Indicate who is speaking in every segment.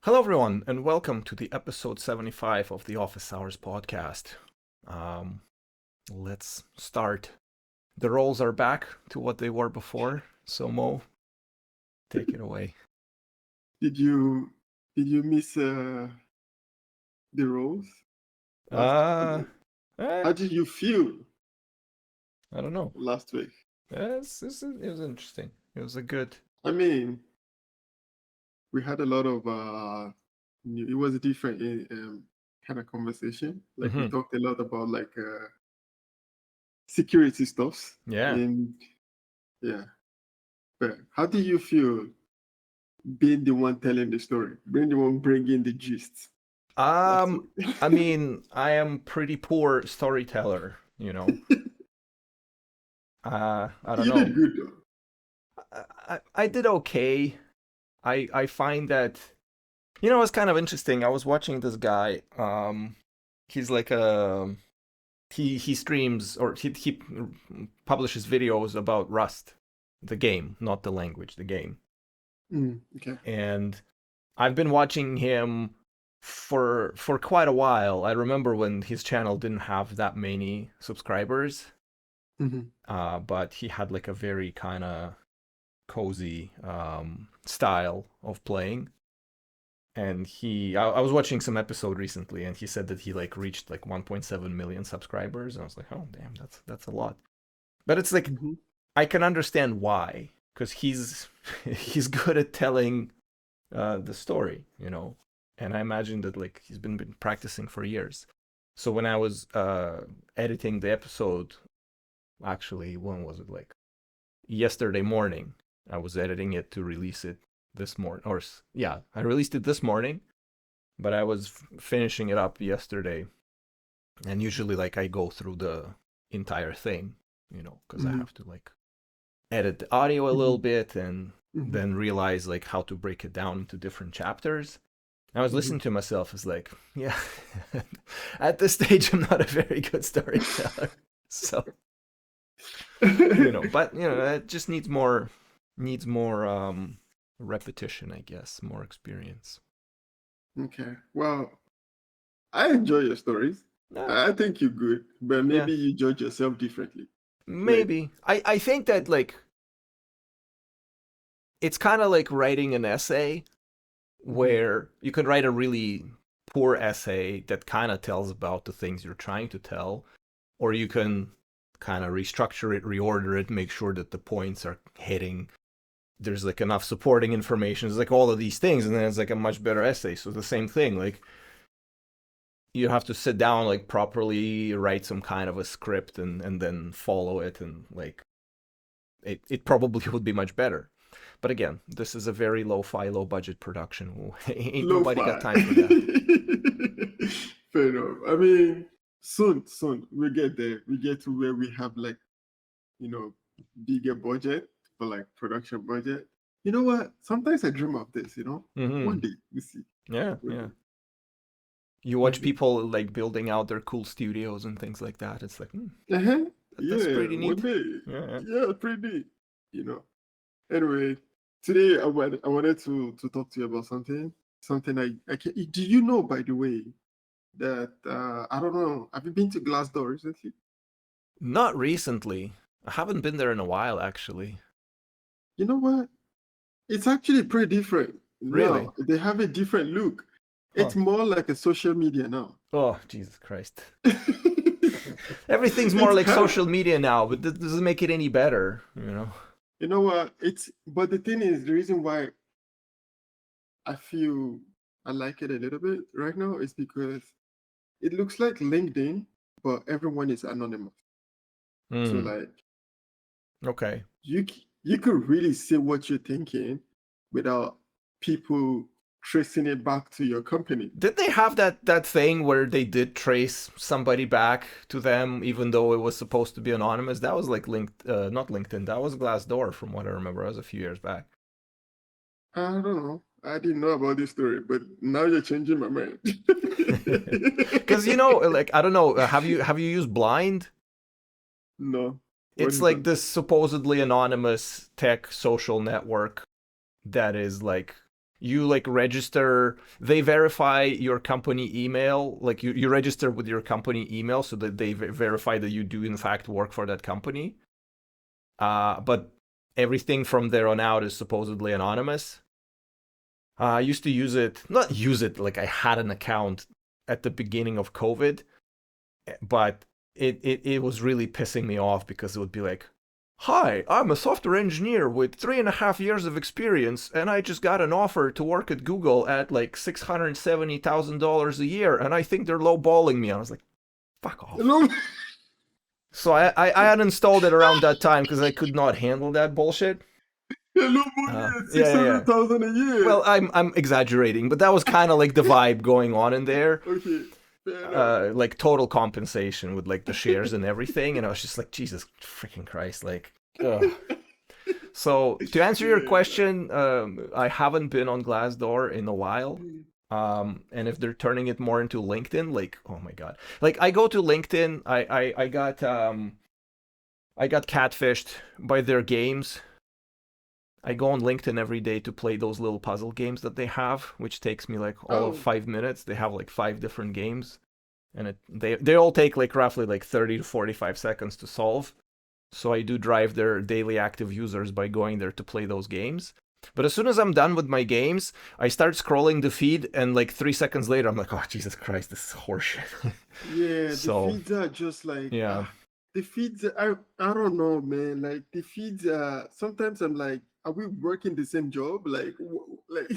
Speaker 1: Hello, everyone, and welcome to the episode 75 of the Office Hours podcast. Um, let's start. The roles are back to what they were before. So, Mo, take it away.
Speaker 2: Did you miss the roles last
Speaker 1: Uh,
Speaker 2: week?
Speaker 1: eh,
Speaker 2: How did you feel
Speaker 1: I don't know.
Speaker 2: last week?
Speaker 1: It was interesting. It was a good.
Speaker 2: I mean, we had a lot of it was a different kind of conversation. Like we
Speaker 1: Hmm.
Speaker 2: talked a lot about security stuffs,
Speaker 1: Yeah.
Speaker 2: and yeah. But how do you feel being the one telling the story, being the one bringing the gist last
Speaker 1: Um,
Speaker 2: week?
Speaker 1: I mean, I am pretty poor storyteller. I don't
Speaker 2: You did
Speaker 1: know.
Speaker 2: good though.
Speaker 1: I did okay. I find that it's kind of interesting. I was watching this guy. He's like a he streams or he publishes videos about Rust, the game, not the language, the game.
Speaker 2: Okay.
Speaker 1: And I've been watching him for quite a while. I remember when his channel didn't have that many subscribers,
Speaker 2: Hmm.
Speaker 1: but he had like a very kind of cozy style of playing. And I was watching some episode recently, and he said that he like reached like 1.7 million subscribers, and I was like, oh damn, that's a lot. But it's like
Speaker 2: Hmm.
Speaker 1: I can understand why, because he's he's good at telling the story, and I imagine that like he's been practicing for years. So when I was editing the episode, actually, when was it, like yesterday morning? I was editing it to release it this morning, or yeah, I released it this morning, but I was finishing it up yesterday, and usually like I go through the entire thing, because I
Speaker 2: Hmm.
Speaker 1: have to like edit the audio a little
Speaker 2: Hmm.
Speaker 1: bit and
Speaker 2: Hmm.
Speaker 1: then realize like how to break it down into different chapters. I was listening to myself as like, yeah, at this stage I'm not a very good storyteller. So, but it just needs more repetition, I guess, more experience.
Speaker 2: Okay. Well, I enjoy your stories.
Speaker 1: Yeah,
Speaker 2: I think you're good, but
Speaker 1: yeah,
Speaker 2: maybe you judge yourself differently. Like,
Speaker 1: maybe. I think that like it's kind of like writing an essay
Speaker 2: mhm,
Speaker 1: where you can write a really poor essay that kind of tells about the things you're trying to tell, or you can kind of restructure it, reorder it, make sure that the points are hitting. There's like enough supporting information. It's like all of these things, and then it's like a much better essay. So the same thing, like you have to sit down, like properly write some kind of a script and then follow it, and like it probably would be much better. But again, this is a very low-fi, low-budget production. Ain't nobody got
Speaker 2: lo-fi.
Speaker 1: time for that.
Speaker 2: Fair enough. I mean, soon we get there. We get to where we have like, you know, bigger budget for like production budget. You know what? Sometimes I dream of this,
Speaker 1: Hmm.
Speaker 2: One day we see.
Speaker 1: Yeah,
Speaker 2: One
Speaker 1: yeah.
Speaker 2: day.
Speaker 1: You
Speaker 2: One
Speaker 1: watch
Speaker 2: day.
Speaker 1: people like building out their cool studios and things like that. It's like,
Speaker 2: Uh-huh.
Speaker 1: that's
Speaker 2: Yeah,
Speaker 1: pretty
Speaker 2: one
Speaker 1: neat.
Speaker 2: day.
Speaker 1: Yeah.
Speaker 2: Yeah, pretty neat. You know. Anyway, today I wanted to talk to you about something I can. Do you know, by the way, that I don't know. Have you been to Glassdoor recently?
Speaker 1: Not recently. I haven't been there in a while, actually.
Speaker 2: You know what? It's actually pretty different
Speaker 1: Really?
Speaker 2: now. They have a different look.
Speaker 1: Huh.
Speaker 2: It's more like a social media now.
Speaker 1: Oh, Jesus Christ. Everything's more
Speaker 2: It's
Speaker 1: like
Speaker 2: kind of,
Speaker 1: social media now, but that doesn't make it any better.
Speaker 2: you know what? But the thing is, the reason why I feel I like it a little bit right now is because it looks like LinkedIn, but everyone is anonymous. So
Speaker 1: Hmm.
Speaker 2: like
Speaker 1: Okay.
Speaker 2: you could really say what you're thinking without people tracing it back to your company.
Speaker 1: Did they have that thing where they did trace somebody back to them, even though it was supposed to be anonymous? That was like not LinkedIn. That was Glassdoor, from what I remember. That was a few years back.
Speaker 2: I don't know. I didn't know about this story, but now you're changing my mind.
Speaker 1: Because like I don't know. Have you used Blind?
Speaker 2: No. What
Speaker 1: It's
Speaker 2: is
Speaker 1: like
Speaker 2: that?
Speaker 1: this supposedly anonymous tech social network that is like You like register, they verify your company email, like you register with your company email so that they verify that you do in fact work for that company. But everything from there on out is supposedly anonymous. I used to use it, not use it, like I had an account at the beginning of COVID, but it was really pissing me off because it would be like, hi, I'm a software engineer with 3.5 years of experience, and I just got an offer to work at Google at like $670,000 a year, and I think they're lowballing me. I was like, fuck off.
Speaker 2: No,
Speaker 1: So I uninstalled it around that time because I could not handle that bullshit.
Speaker 2: hello, money,
Speaker 1: Yeah,
Speaker 2: six
Speaker 1: yeah, yeah.
Speaker 2: hundred thousand a year.
Speaker 1: Well, I'm exaggerating, but that was kind of like the vibe going on in there.
Speaker 2: Okay, fair enough.
Speaker 1: Like total compensation with like the shares and everything, and I was just like, Jesus freaking Christ, like, ugh. So to answer your
Speaker 2: Yeah.
Speaker 1: question, I haven't been on Glassdoor in a while. And if they're turning it more into LinkedIn, like, oh my god, like I go to LinkedIn, I got catfished by their games. I go on LinkedIn every day to play those little puzzle games that they have, which takes me like all of
Speaker 2: Oh,
Speaker 1: 5 minutes. They have like 5 different games, and they all take like roughly like 30 to 45 seconds to solve. So I do drive their daily active users by going there to play those games. But as soon as I'm done with my games, I start scrolling the feed, and like 3 seconds later, I'm like, oh Jesus Christ, this is horseshit.
Speaker 2: yeah, the
Speaker 1: So
Speaker 2: feeds are just like
Speaker 1: yeah,
Speaker 2: the feeds. I don't know, man. Like the feeds. Sometimes I'm like, are we working the same job? Like, like,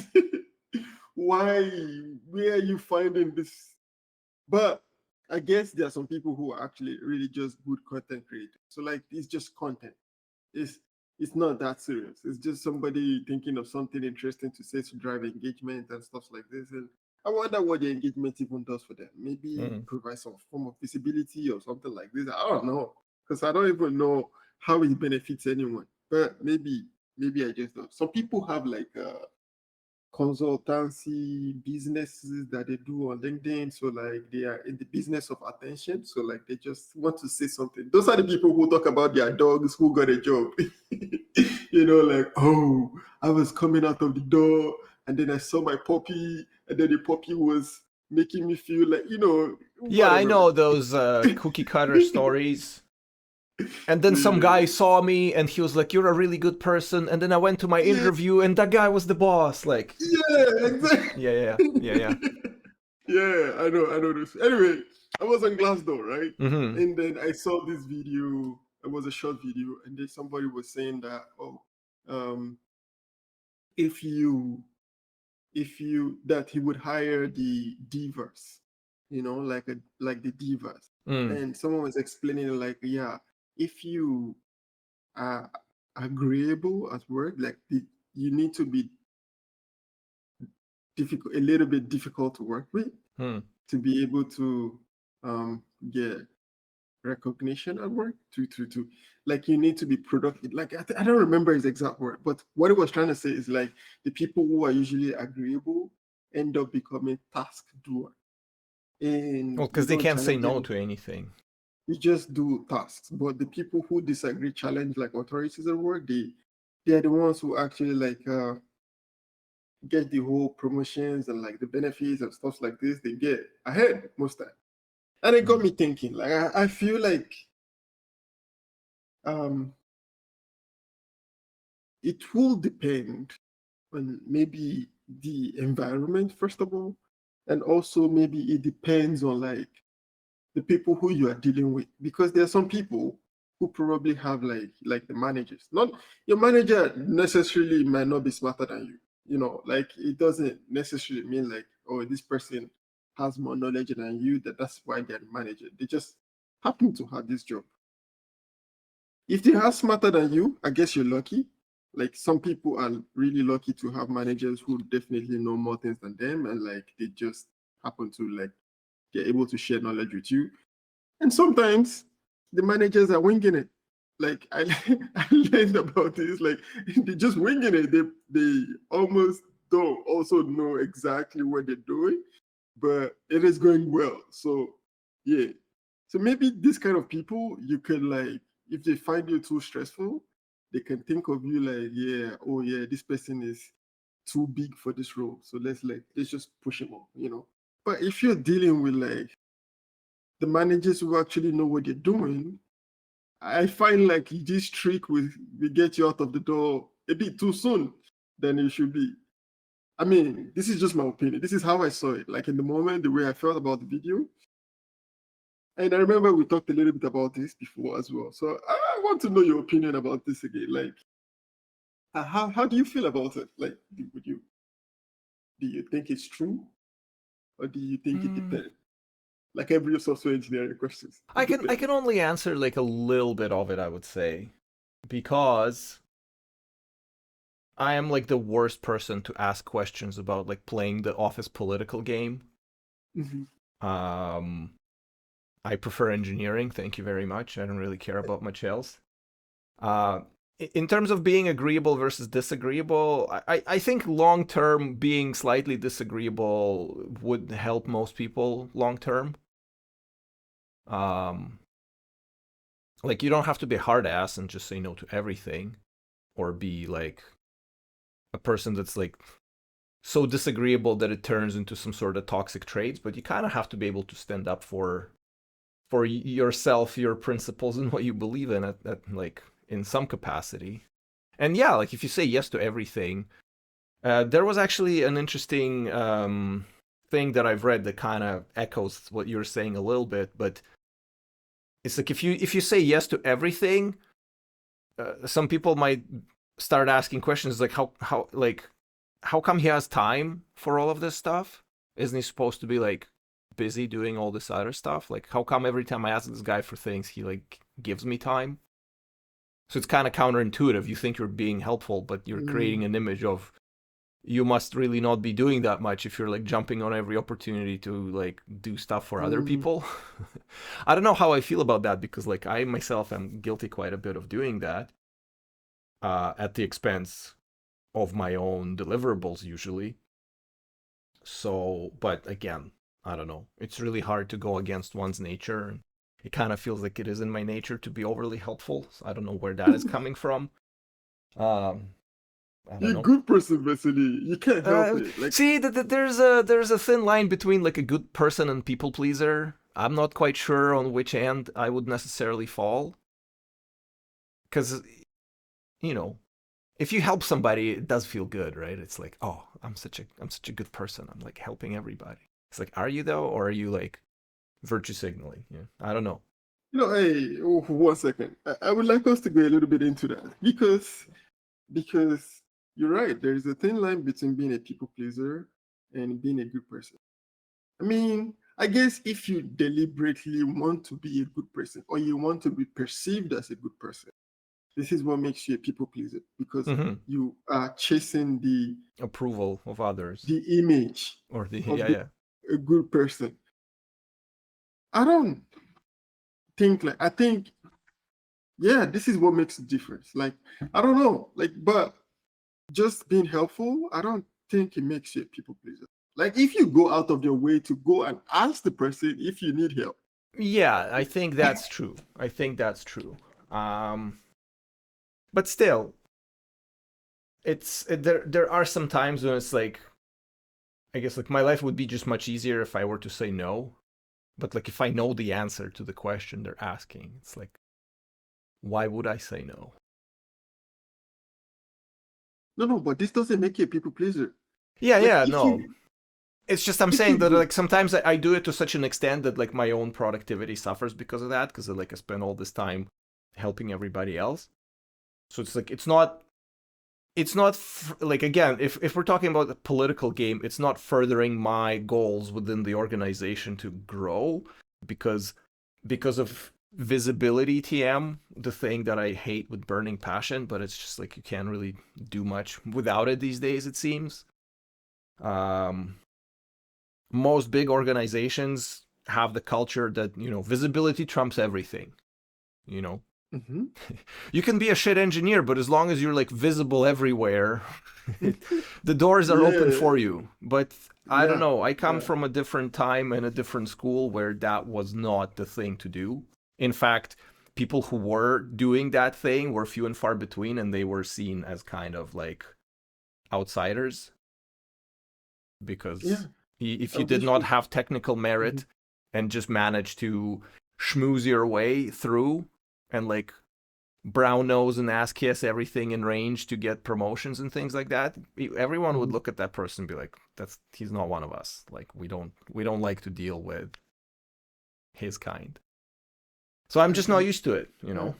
Speaker 2: why? Where are you finding this? But I guess there are some people who are actually really just good content creators. So like, it's just content. It's it's not that serious. It's just somebody thinking of something interesting to say to drive engagement and stuff like this. And I wonder what the engagement even does for them. Maybe
Speaker 1: mm.
Speaker 2: provide some form of visibility or something like this. I don't know. Because I don't even know how it benefits anyone. But maybe I just don't. Some people have like consultancy businesses that they do on LinkedIn. So like they are in the business of attention. So like they just want to say something. Those are the people who talk about their dogs who got a job. Like, oh, I was coming out of the door and then I saw my puppy, and then the puppy was making me feel like,
Speaker 1: Yeah, I
Speaker 2: whatever.
Speaker 1: know those cookie cutter stories. And then some guy
Speaker 2: Yeah.
Speaker 1: saw me and he was like, "You're a really good person." And then I went to my
Speaker 2: Yeah,
Speaker 1: interview and that guy was the boss. Like,
Speaker 2: yeah, exactly.
Speaker 1: yeah, yeah, yeah, yeah.
Speaker 2: Yeah, I know this. Anyway, I was on Glassdoor, right?
Speaker 1: Mm-hmm.
Speaker 2: And then I saw this video. It was a short video, and then somebody was saying that, oh, um, if you that he would hire the divas, like the divas.
Speaker 1: Mm.
Speaker 2: And someone was explaining it like, yeah, if you are agreeable at work, like you need to be difficult, a little bit difficult to work with
Speaker 1: Mm.
Speaker 2: to be able to get recognition at work. To like you need to be productive. Like I don't remember his exact word, but what he was trying to say is like the people who are usually agreeable end up becoming task doer,
Speaker 1: Well,
Speaker 2: and you
Speaker 1: because they
Speaker 2: don't
Speaker 1: can't say
Speaker 2: challenge
Speaker 1: no
Speaker 2: them.
Speaker 1: to anything.
Speaker 2: You just do tasks. But the people who disagree, challenge like authorities at work, they are the ones who actually like get the whole promotions and like the benefits and stuff like this. They get ahead most time. And it got
Speaker 1: Mm.
Speaker 2: me thinking, like I feel like um it will depend on maybe the environment, first of all, and also maybe it depends on like the people who you are dealing with. Because there are some people who probably have like the managers. Not your manager necessarily might not be smarter than you. Like it doesn't necessarily mean like, oh, this person has more knowledge than you, that's why they're the manager. They just happen to have this job. If they are smarter than you, I guess you're lucky. Like some people are really lucky to have managers who definitely know more things than them, and like they just happen to like they're able to share knowledge with you. And sometimes the managers are winging it. Like I, I learned about this. Like they're just winging it. They almost don't also know exactly what they're doing, but it is going well. So yeah. So maybe this kind of people you can like, if they find you too stressful, they can think of you like, yeah, oh yeah, this person is too big for this role. So let's just push him up, you know. But if you're dealing with like the managers who actually know what they're doing, I find like this trick will get you out of the door a bit too soon than it should be. I mean, this is just my opinion. This is how I saw it. Like in the moment, the way I felt about the video. And I remember we talked a little bit about this before as well. So I want to know your opinion about this again. Like, how do you feel about it? Like, do you think it's true, or do you think it
Speaker 1: Mm,
Speaker 2: depends? Like every software engineering questions,
Speaker 1: I
Speaker 2: it
Speaker 1: can
Speaker 2: depends.
Speaker 1: only answer like a little bit of it, I would say, because I am like the worst person to ask questions about like playing the office political game.
Speaker 2: Mhm.
Speaker 1: Um, I prefer engineering. Thank you very much. I don't really care about much else. Uh, in terms of being agreeable versus disagreeable, I think long term being slightly disagreeable would help most people long term. Um, like you don't have to be a hard ass and just say no to everything, or be like a person that's like so disagreeable that it turns into some sort of toxic traits. But you kind of have to be able to stand up for yourself, your principles, and what you believe in at like in some capacity. And yeah, like if you say yes to everything, there was actually an interesting thing that I've read that kind of echoes what you're saying a little bit. But it's like if you say yes to everything, some people might start asking questions like how come he has time for all of this stuff? Isn't he supposed to be like busy doing all this other stuff? Like how come every time I ask this guy for things he like gives me time? So it's kind of counterintuitive. You think you're being helpful, but you're creating
Speaker 2: Mm,
Speaker 1: an image of you must really not be doing that much if you're like jumping on every opportunity to like do stuff for other
Speaker 2: mm,
Speaker 1: people. I don't know how I feel about that because like I myself am guilty quite a bit of doing that at the expense of my own deliverables usually. So, but again, I don't know. It's really hard to go against one's nature. And it kind of feels like it is in my nature to be overly helpful. So I don't know where that is coming from. Um, I
Speaker 2: You're
Speaker 1: don't
Speaker 2: a
Speaker 1: know.
Speaker 2: good person, Vasily. You can't help it. Like,
Speaker 1: See, there's a thin line between like a good person and people pleaser. I'm not quite sure on which end I would necessarily fall, because you know, if you help somebody, it does feel good, right? It's like, oh, I'm such a good person. I'm like helping everybody. It's like, are you though, or are you like virtue signaling? Yeah, I don't know.
Speaker 2: hey, oh, 1 second. I would like us to go a little bit into that because you're right. There is a thin line between being a people pleaser and being a good person. I mean, I guess if you deliberately want to be a good person or you want to be perceived as a good person, this is what makes you a people pleaser because
Speaker 1: Hmm.
Speaker 2: you are chasing
Speaker 1: Approval of others,
Speaker 2: the image
Speaker 1: or the
Speaker 2: of
Speaker 1: yeah,
Speaker 2: being
Speaker 1: yeah.
Speaker 2: a good person. I don't think like I think yeah, this is what makes a difference. Like I don't know, like but just being helpful, I don't think it makes you a people pleaser. Like if you go out of your way to go and ask the person if you need help.
Speaker 1: Yeah, I think that's true. I think that's true. Um, but still, there are some times when it's like I guess like my life would be just much easier if I were to say no. But like if I know the answer to the question they're asking, it's like why would I say no?
Speaker 2: No, no, but this doesn't make you a people pleaser.
Speaker 1: Yeah,
Speaker 2: Like
Speaker 1: yeah, no. It's just I'm
Speaker 2: if
Speaker 1: saying
Speaker 2: you
Speaker 1: that
Speaker 2: go
Speaker 1: like sometimes I do it to such an extent that like my own productivity suffers because of that because like I spend all this time helping everybody else. So it's like it's not like again if we're talking about a political game, it's not furthering my goals within the organization to grow because of visibility. TM, the thing that I hate with burning passion, but it's just like you can't really do much without it these days, it seems. um Most big organizations have the culture that visibility trumps everything. you know
Speaker 2: Mhm.
Speaker 1: you can be a shit engineer, but as long as you're like visible everywhere, the doors are open
Speaker 2: Yeah,
Speaker 1: for you. But I don't
Speaker 2: yeah,
Speaker 1: know. I come
Speaker 2: yeah.
Speaker 1: from a different time and a different school where that was not the thing to do. In fact, people who were doing that thing were few and far between, and they were seen as kind of like outsiders,
Speaker 2: Yeah,
Speaker 1: because if
Speaker 2: I
Speaker 1: you did
Speaker 2: wish
Speaker 1: not
Speaker 2: we.
Speaker 1: have technical
Speaker 2: Mhm,
Speaker 1: merit and just managed to schmooze your way through and like brown nose and ass kiss everything in range to get promotions and things like that, everyone would
Speaker 2: mhm.
Speaker 1: look at that person and be like, that's he's not one of us. Like we don't like to deal with his kind. So I'm just not
Speaker 2: Exactly.
Speaker 1: used to it,
Speaker 2: Yeah,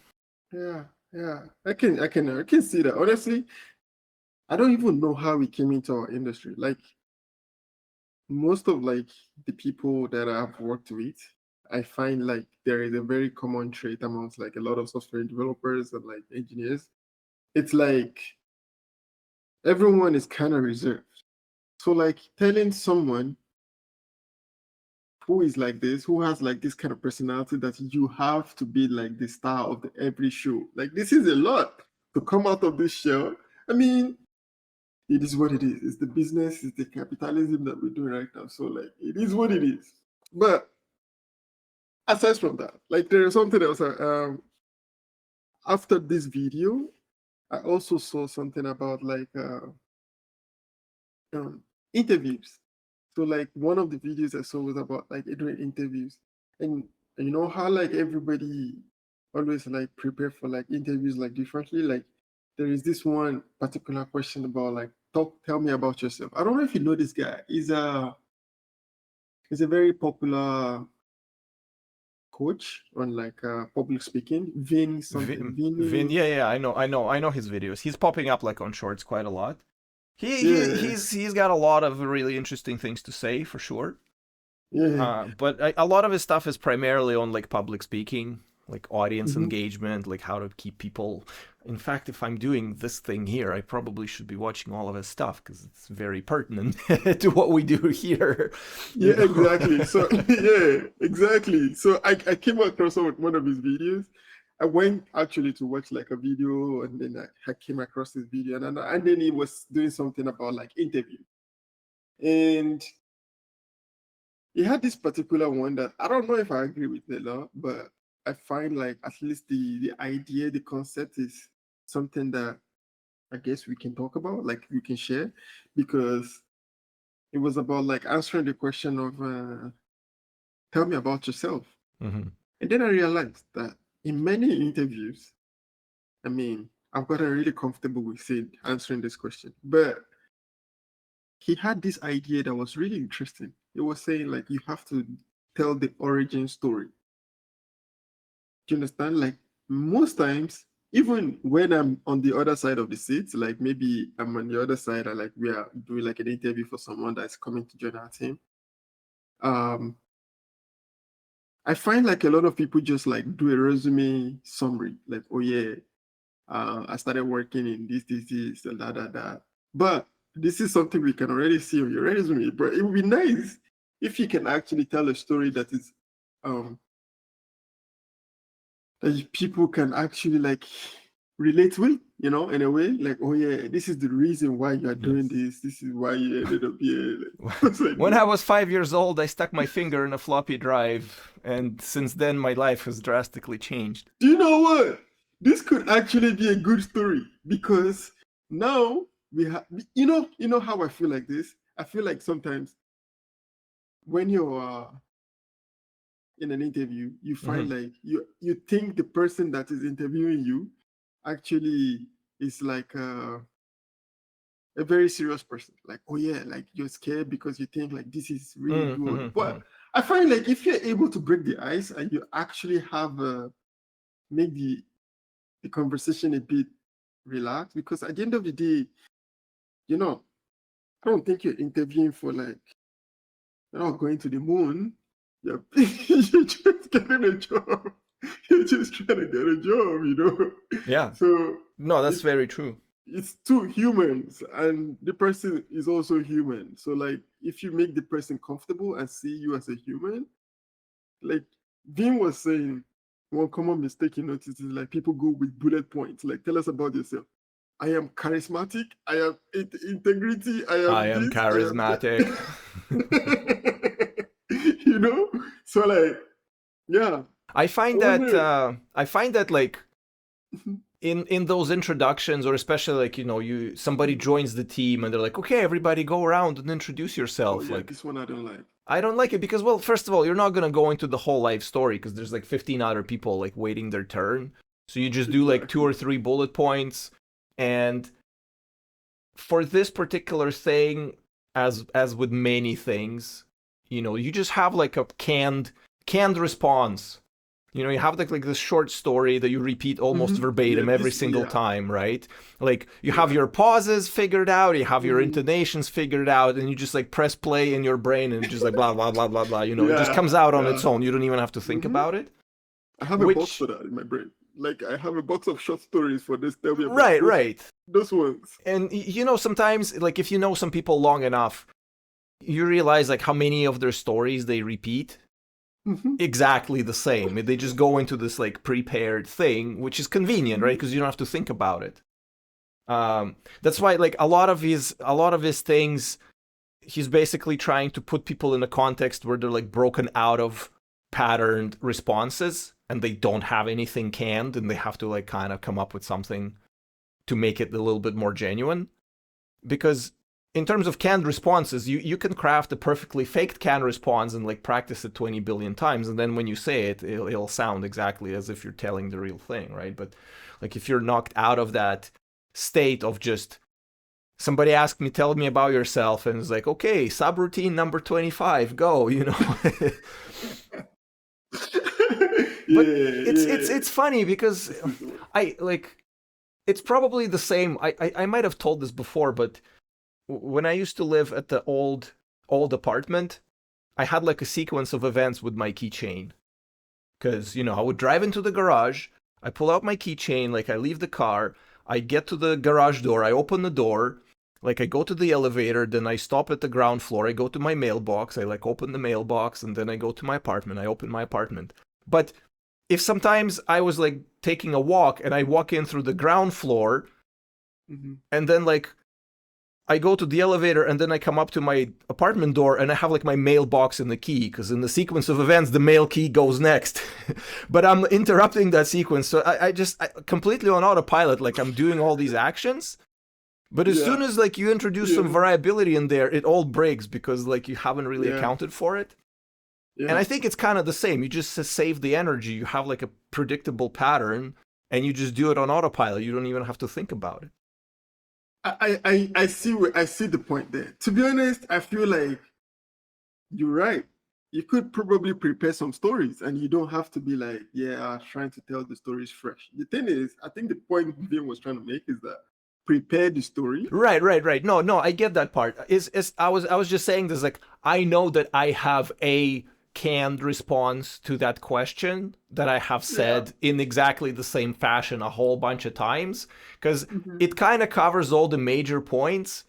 Speaker 2: yeah, yeah. I can see that. Honestly, I don't even know how we came into our industry. Like most of like the people that I've worked with, I find like there is a very common trait amongst like a lot of software developers and like engineers. It's like everyone is kind of reserved. So like telling someone who is like this, who has like this kind of personality that you have to be like the star of the every show. Like this is a lot to come out of this shell. I mean, it is what it is. It's the business, it's the capitalism that we're doing right now. So like it is what it is. But aside from that, like there is something else. After this video, I also saw something about like um, interviews. So like one of the videos I saw was about like doing interviews, and you know how like everybody always like prepare for like interviews like differently. Like there is this one particular question about like tell me about yourself. I don't know if you know this guy. He's a very popular coach on like public speaking. Vin something.
Speaker 1: Vin,
Speaker 2: Vinny.
Speaker 1: yeah, I know his videos. He's popping up like on shorts quite a lot.
Speaker 2: Yeah,
Speaker 1: He's got a lot of really interesting things to say for sure.
Speaker 2: yeah.
Speaker 1: But a lot of his stuff is primarily on like public speaking, like audience
Speaker 2: Hmm.
Speaker 1: engagement, like how to keep people. In fact, if I'm doing this thing here, I probably should be watching all of his stuff because it's very pertinent to what we do here. You
Speaker 2: Yeah,
Speaker 1: know.
Speaker 2: exactly. So yeah, exactly. So I came across one of his videos. I went actually to watch like a video, and then I came across this video, and then he was doing something about like interview, and he had this particular one that I don't know if I agree with it a lot, but I find like at least the idea, the concept is something that I guess we can talk about, like we can share, because it was about like answering the question of tell me about yourself.
Speaker 1: Hmm.
Speaker 2: And then I realized that in many interviews, I mean, I've gotten really comfortable with saying answering this question. But he had this idea that was really interesting. It was saying like you have to tell the origin story. Do you understand? Like most times, even when I'm on the other side of the seat, like maybe I'm on the other side and like we are doing like an interview for someone that's coming to join our team. Um, I find like a lot of people just like do a resume summary, like, oh yeah, I started working in this, and that. But this is something we can already see on your resume. But it would be nice if you can actually tell a story that is um that people can actually like relate with, you know, in a way. Like, oh yeah, this is the reason why you are doing
Speaker 1: Yes.
Speaker 2: this. This is why you ended up here. Like, like
Speaker 1: When
Speaker 2: this.
Speaker 1: I was 5 years old, I stuck my finger in a floppy drive, and since then, my life has drastically changed.
Speaker 2: Do you know what? This could actually be a good story because now we have, you know how I feel like this. I feel like sometimes when you're in an interview, you find
Speaker 1: Hmm.
Speaker 2: like you think the person that is interviewing you actually is like a very serious person. Like, oh yeah, like you're scared because you think like this is really good. But
Speaker 1: Mm-hmm.
Speaker 2: I find like if you're able to break the ice and you actually have make the conversation a bit relaxed, because at the end of the day, you know, I don't think you're interviewing for like you're not going to the moon. You're just getting a job. You're just trying to get a job, you know.
Speaker 1: Yeah.
Speaker 2: So
Speaker 1: No, that's
Speaker 2: it's
Speaker 1: very true.
Speaker 2: it's two humans, and the person is also human. So like, if you make the person comfortable and see you as a human, like Vin was saying, one common mistake you notice is like people go with bullet points. Like, tell us about yourself. I am charismatic. I am integrity. I
Speaker 1: I
Speaker 2: am
Speaker 1: am
Speaker 2: this. I am
Speaker 1: charismatic.
Speaker 2: that. You know. So like, yeah.
Speaker 1: I
Speaker 2: I
Speaker 1: find that
Speaker 2: wonder.
Speaker 1: like in those introductions, or especially like, you somebody joins the team and they're like, okay, everybody go around and introduce
Speaker 2: Oh
Speaker 1: yourself.
Speaker 2: yeah,
Speaker 1: Like,
Speaker 2: this one I don't like.
Speaker 1: I don't like it because, well, first of all, you're not gonna go into the whole life story because there's like 15 other people like waiting their turn. So you just do like two
Speaker 2: Exactly.
Speaker 1: or three bullet points, and for this particular thing, as with many things, you just have like a canned response. You have like this short story that you repeat almost
Speaker 2: Yeah,
Speaker 1: verbatim every
Speaker 2: this
Speaker 1: single
Speaker 2: yeah,
Speaker 1: time, right? Like you have
Speaker 2: yeah.
Speaker 1: your pauses figured out, you have your
Speaker 2: hmm
Speaker 1: intonations figured out, and you just like press play in your brain and just like blah blah blah blah blah. It just
Speaker 2: Yeah,
Speaker 1: comes out on
Speaker 2: yeah.
Speaker 1: its own. You don't even have to think
Speaker 2: hmm
Speaker 1: about it.
Speaker 2: I have a box
Speaker 1: Which
Speaker 2: for that in my brain. Like I have a box of short stories for this. Tell me about
Speaker 1: right, right.
Speaker 2: those ones.
Speaker 1: And sometimes like if you know some people long enough, you realize like how many of their stories they repeat
Speaker 2: hmm
Speaker 1: exactly the same. They just go into this like prepared thing, which is convenient, right?
Speaker 2: hmm
Speaker 1: Because you don't have to think about it. That's why like a lot of his things, he's basically trying to put people in a context where they're like broken out of patterned responses and they don't have anything canned and they have to like kind of come up with something to make it a little bit more genuine. Because in terms of canned responses, you can craft a perfectly faked canned response and like practice it 20 billion times, and then when you say it, it'll sound exactly as if you're telling the real thing, right? But like if you're knocked out of that state of just somebody asked me, tell me about yourself, and it's like, okay, subroutine number 25, go. But
Speaker 2: yeah, yeah.
Speaker 1: it's funny because
Speaker 2: This is the one.
Speaker 1: I like it's probably the same. I might have told this before, but when I used to live at the old apartment, I had like a sequence of events with my keychain. Because, I would drive into the garage, I pull out my keychain, like I leave the car, I get to the garage door, I open the door, like I go to the elevator, then I stop at the ground floor, I go to my mailbox, I like open the mailbox, and then I go to my apartment, I open my apartment. But if sometimes I was like taking a walk and I walk in through the ground floor,
Speaker 2: hmm
Speaker 1: and then like I go to the elevator and then I come up to my apartment door and I have like my mailbox and the key because in the sequence of events the mail key goes next. But I'm interrupting that sequence, so I completely on autopilot, like I'm doing all these actions. But as
Speaker 2: Yeah,
Speaker 1: soon as like you introduce some
Speaker 2: yeah,
Speaker 1: variability in there, it all breaks because like you haven't really
Speaker 2: yeah,
Speaker 1: accounted for it. And
Speaker 2: yeah.
Speaker 1: I think it's kind of the same. You just save the energy. You have like a predictable pattern and you just do it on autopilot. You don't even have to think about it.
Speaker 2: I see I see the point there. To be honest, I feel like you're right. You could probably prepare some stories and you don't have to be like, yeah, trying to tell the stories fresh. The thing is, I think the point Vivian was trying to make is that prepare the story.
Speaker 1: Right, right, right. No, no, I get that part. Is I was just saying this, like I know that I have a canned response to that question that I have
Speaker 2: Yeah.
Speaker 1: said in exactly the same fashion a whole bunch of times because
Speaker 2: hmm
Speaker 1: it kind of covers all the major points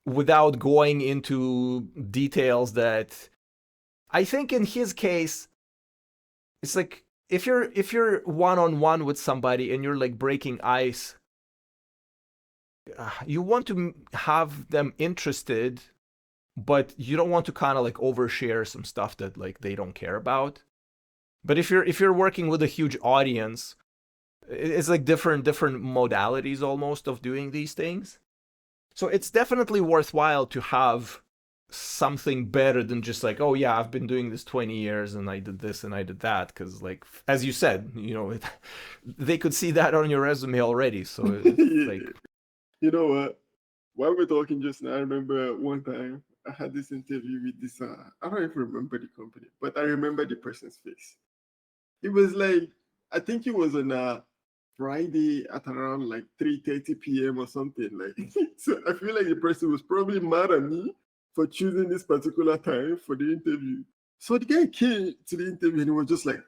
Speaker 1: without going into details that I think in his case it's like if you're one on one with somebody and you're like breaking ice, you want to have them interested, but you don't want to kind of like overshare some stuff that like they don't care about. But if you're working with a huge audience, it's like different modalities almost of doing these things. So it's definitely worthwhile to have something better than just like, oh yeah, I've been doing this 20 years and I did this and I did that, because like as you said, they could see that on your resume already, so it's like
Speaker 2: You know what? While we're talking just now, I remember one time I had this interview with this, I don't even remember the company, but I remember the person's face. It was like, I think it was on a Friday at around like 3:30 p.m. or something. Like, so I feel like the person was probably mad at me for choosing this particular time for the interview. So the guy came to the interview and he was just like,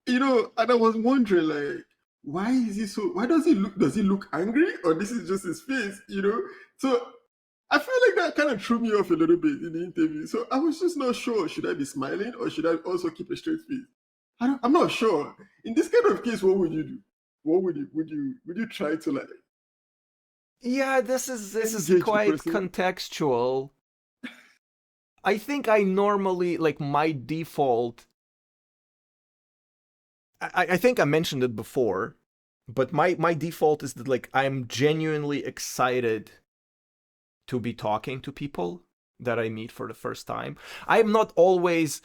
Speaker 2: and I was wondering like, why is he so? Why does he look angry, or this is just his face? So I feel like that kind of threw me off a little bit in the interview. So I was just not sure. Should I be smiling or should I also keep a straight face? I'm not sure. In this kind of case, what would you do? What would you try to like
Speaker 1: yeah, this is
Speaker 2: engage the
Speaker 1: quite
Speaker 2: person?
Speaker 1: contextual. I think I normally like my default I think I mentioned it before, but my default is that like I'm genuinely excited to be talking to people that I meet for the first time. I'm not always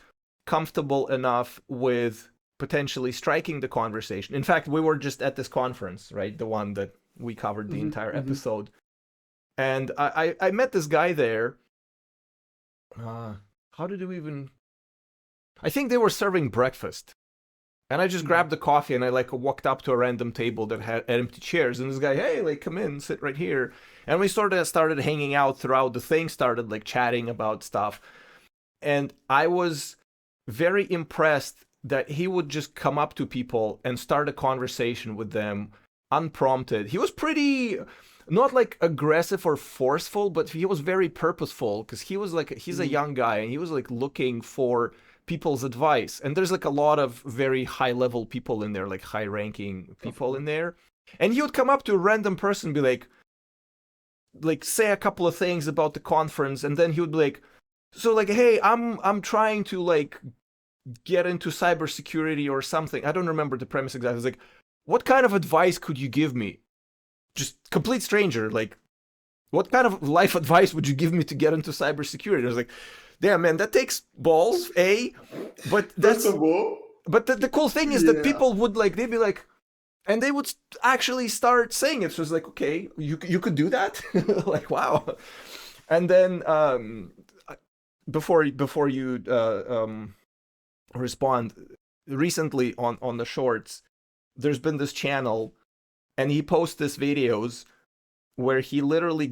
Speaker 1: comfortable enough with potentially striking the conversation. In fact, we were just at this conference, right? The one that we covered the
Speaker 2: Hmm.
Speaker 1: entire
Speaker 2: Hmm.
Speaker 1: episode. And I met this guy there. Uh, how did we even? I think they were serving breakfast. And I just
Speaker 2: Hmm.
Speaker 1: grabbed the coffee and I like walked up to a random table that had empty chairs. And this guy, hey, like come in, sit right here. And we sort of started hanging out throughout the thing, started like chatting about stuff. And I was very impressed that he would just come up to people and start a conversation with them unprompted. He was pretty not like aggressive or forceful, but he was very purposeful because he's a
Speaker 2: Hmm.
Speaker 1: young guy and he was like looking for people's advice. And there's like a lot of very high level people in there, like high ranking
Speaker 2: Of
Speaker 1: people in
Speaker 2: course.
Speaker 1: there. And he would come up to a random person and be like say a couple of things about the conference, and then he would be like, so like, hey, I'm trying to like get into cybersecurity or something. I don't remember the premise exactly. It's like, what kind of advice could you give me? Just complete stranger. Like, what kind of life advice would you give me to get into cybersecurity? I was like, damn man, that takes balls, but
Speaker 2: First
Speaker 1: that's
Speaker 2: of all,
Speaker 1: the cool thing is that
Speaker 2: yeah,
Speaker 1: people would like they'd be like, and they would actually start saying it. So it's like, okay, you could do that, like wow. And then before you respond, recently on the shorts, there's been this channel, and he posts these videos where he literally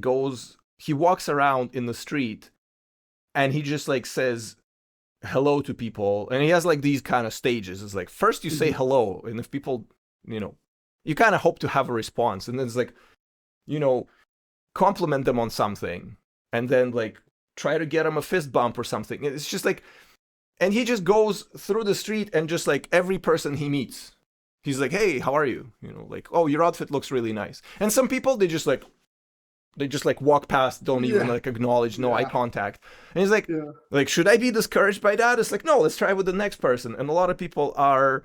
Speaker 1: he walks around in the street, and he just like says hello to people, and he has like these kind of stages. It's like first you say
Speaker 2: hmm,
Speaker 1: hello, and if people, you know, you kind of hope to have a response, and then it's like, you know, compliment them on something, and then like try to get them a fist bump or something. It's just like, and he just goes through the street and just like every person he meets, he's like, hey, how are you? You know, like, oh, your outfit looks really nice. And some people they just like walk past, don't even
Speaker 2: yeah,
Speaker 1: like acknowledge, no eye
Speaker 2: yeah,
Speaker 1: contact. And he's
Speaker 2: yeah.
Speaker 1: like, should I be discouraged by that? It's like, no, let's try with the next person. And a lot of people are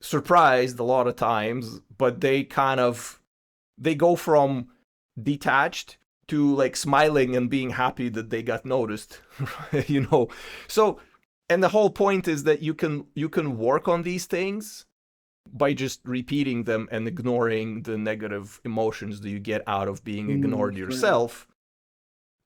Speaker 1: surprised a lot of times, but they go from detached to like smiling and being happy that they got noticed, you know. So, and the whole point is that you can work on these things by just repeating them and ignoring the negative emotions that you get out of being
Speaker 2: Mm,
Speaker 1: ignored
Speaker 2: fair enough.
Speaker 1: yourself.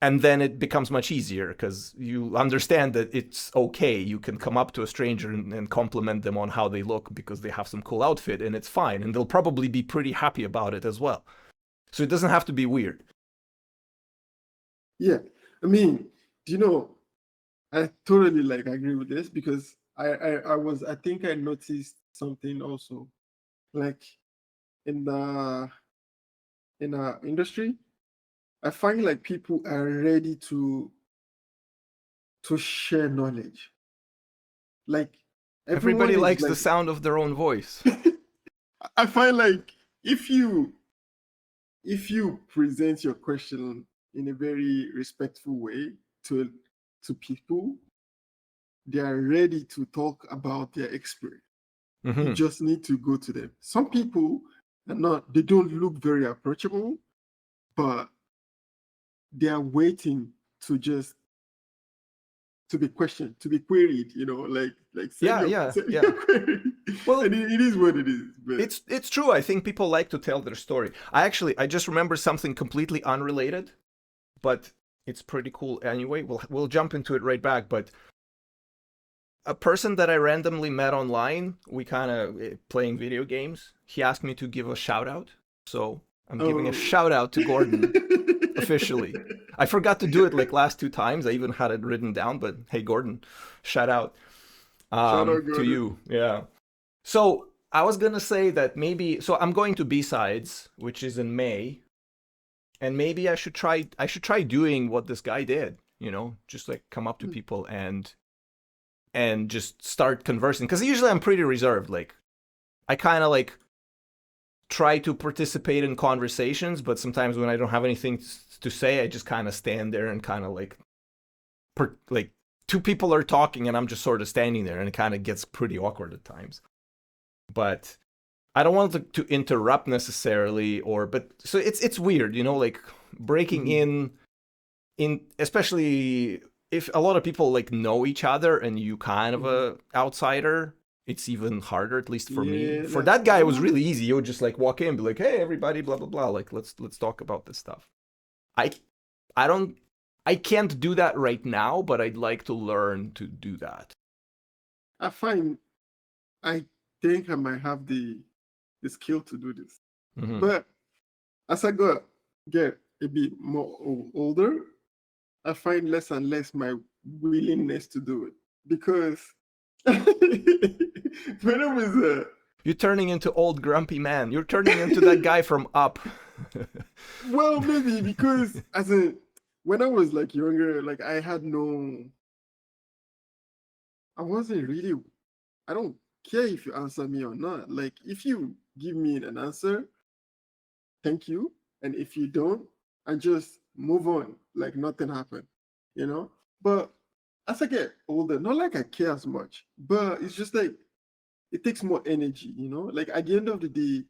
Speaker 1: And then it becomes much easier because you understand that it's okay. You can come up to a stranger and compliment them on how they look because they have some cool outfit, and it's fine. And they'll probably be pretty happy about it as well. So it doesn't have to be weird.
Speaker 2: Yeah, I mean, do you know, I totally like agree with this because I think I noticed something also, like in the in our industry, I find like people are ready to share knowledge. Like
Speaker 1: Everybody
Speaker 2: everyone is
Speaker 1: likes the
Speaker 2: like,
Speaker 1: sound of their own voice.
Speaker 2: I find like if you present your question in a very respectful way to to people, they are ready to talk about their experience. You
Speaker 1: Hmm.
Speaker 2: just need to go to them. Some people are not, they don't look very approachable, but they are waiting to just to be questioned, to be queried, like send
Speaker 1: Yeah,
Speaker 2: your
Speaker 1: yeah,
Speaker 2: send
Speaker 1: yeah.
Speaker 2: your query. And
Speaker 1: Well,
Speaker 2: it is what it is. But
Speaker 1: it's true. I think people like to tell their story. I just remember something completely unrelated, but it's pretty cool anyway. We'll jump into it right back. But a person that I randomly met online, we kind of playing video games. He asked me to give a shout out, so I'm giving a
Speaker 2: oh.
Speaker 1: shout out to Gordon officially. I forgot to do it like last two times. I even had it written down, but hey, Gordon, shout out
Speaker 2: Shout out
Speaker 1: to
Speaker 2: Gordon.
Speaker 1: you. Yeah. So I was gonna say that maybe so I'm going to B-sides, which is in May, and maybe I should try doing what this guy did. You know, just like come up to people and just start conversing. Because usually I'm pretty reserved. Like I kind of like try to participate in conversations, but sometimes when I don't have anything to say, I just kind of stand there and kind of like two people are talking and I'm just sort of standing there, and it kind of gets pretty awkward at times. but I don't want to interrupt necessarily, but so it's weird, like breaking
Speaker 2: Mhm.
Speaker 1: in especially if a lot of people like know each other and you kind of
Speaker 2: Mhm.
Speaker 1: a outsider. It's even harder, at least for me.
Speaker 2: Yeah,
Speaker 1: For that
Speaker 2: I
Speaker 1: guy, it was
Speaker 2: know.
Speaker 1: really easy. You would just like walk in, and be like, "Hey, everybody, blah blah blah. Like, let's talk about this stuff." I I don't I can't do that right now, but I'd like to learn to do that.
Speaker 2: I find I think I might have the skill to do this.
Speaker 1: Hmm.
Speaker 2: But as I get a bit more older, I find less and less my willingness to do it because when I was
Speaker 1: You're turning into old grumpy man. You're turning into that guy from Up.
Speaker 2: well, maybe because as a when I was like younger, like I had no, I wasn't really, I don't care if you answer me or not. Like if you give me an answer, thank you, and if you don't, I just move on like nothing happened, you know. But as I get older, not like I care as much, but it's just like it takes more energy, you know. Like at the end of the day,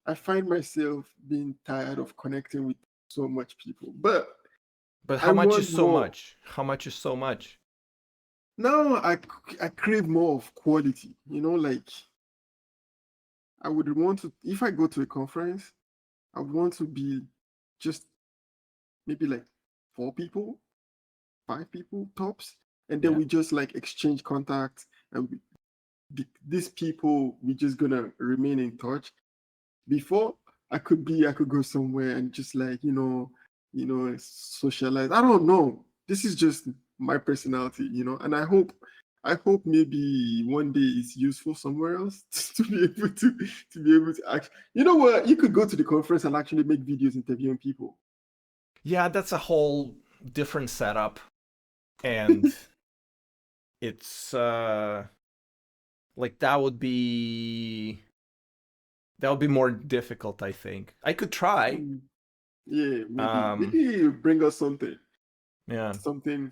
Speaker 2: I find myself being tired of connecting with so much people, but
Speaker 1: But
Speaker 2: I
Speaker 1: how much is
Speaker 2: want
Speaker 1: so
Speaker 2: more.
Speaker 1: much? How much is so much?
Speaker 2: Now I crave more of quality, you know, like I would want to, if I go to a conference, I would want to be just maybe like 4 people, 5 people tops, and then
Speaker 1: Yeah.
Speaker 2: we just like exchange contacts, and these people we just gonna remain in touch. Before I could go somewhere and just like socialize. I don't know. This is just my personality, and I hope maybe one day it's useful somewhere else to be able to act. You know what? You could go to the conference and actually make videos interviewing people.
Speaker 1: Yeah, that's a whole different setup. And it's like that would be more difficult, I think. I could try.
Speaker 2: Mm, yeah, maybe
Speaker 1: Um
Speaker 2: you bring us
Speaker 1: yeah.
Speaker 2: something,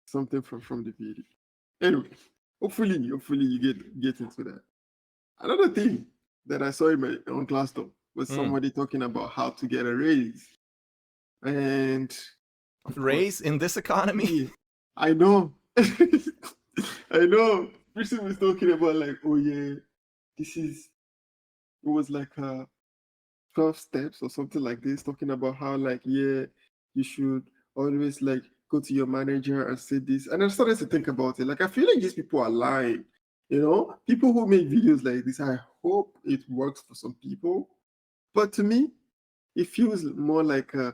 Speaker 2: something from the video. Anyway, hopefully you get into that. Another thing that I saw on Glassdoor was
Speaker 1: Mm.
Speaker 2: somebody talking about how to get a raise, and of course,
Speaker 1: Raise in this economy?
Speaker 2: yeah, I know, I know. Person was talking about like, oh yeah, this is it was like 12 steps or something like this, talking about how like yeah, you should always like go to your manager and say this. And I started to think about it. Like I feel like these people are lying. People who make videos like this, I hope it works for some people. But to me, it feels more like a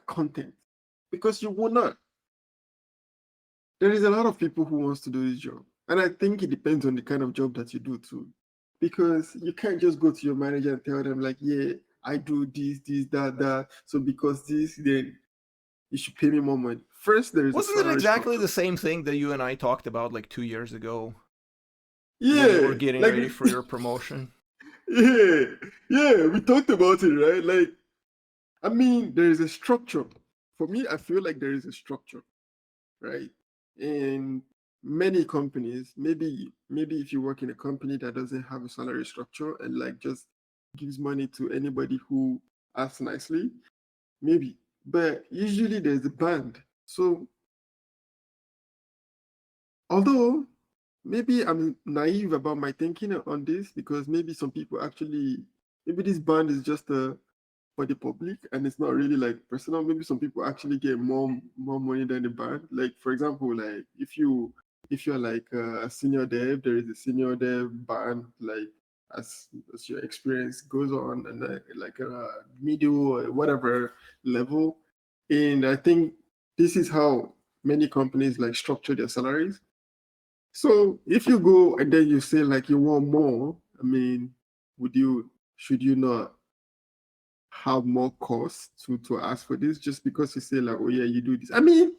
Speaker 2: content. Because you will not. There is a lot of people who wants to do this job. And I think it depends on the kind of job that you do too. Because you can't just go to your manager and tell them like, yeah, I do this, that. So because this, then you should pay me more money. First, there is a
Speaker 1: Wasn't it
Speaker 2: salary
Speaker 1: exactly
Speaker 2: structure.
Speaker 1: the same thing that you and I talked about like 2 years ago when you were
Speaker 2: Yeah,
Speaker 1: getting
Speaker 2: like
Speaker 1: ready for your promotion?
Speaker 2: yeah, yeah, we talked about it, right? Like, I mean, there is a structure. For me, I feel like there is a structure, right? In many companies, maybe if you work in a company that doesn't have a salary structure and like just gives money to anybody who asks nicely, maybe. But usually there's a band. So although maybe I'm naive about my thinking on this because maybe some people actually maybe this band is just for the public and it's not really like personal. Maybe some people actually get more money than the band. Like for example, like if you're like a senior dev, there is a senior dev band. Like as your experience goes on, and like a middle or whatever level. And I think this is how many companies like structure their salaries. So if you go and then you say like you want more, I mean, should you not have more costs to ask for this just because you say like, oh yeah, you do this? I mean,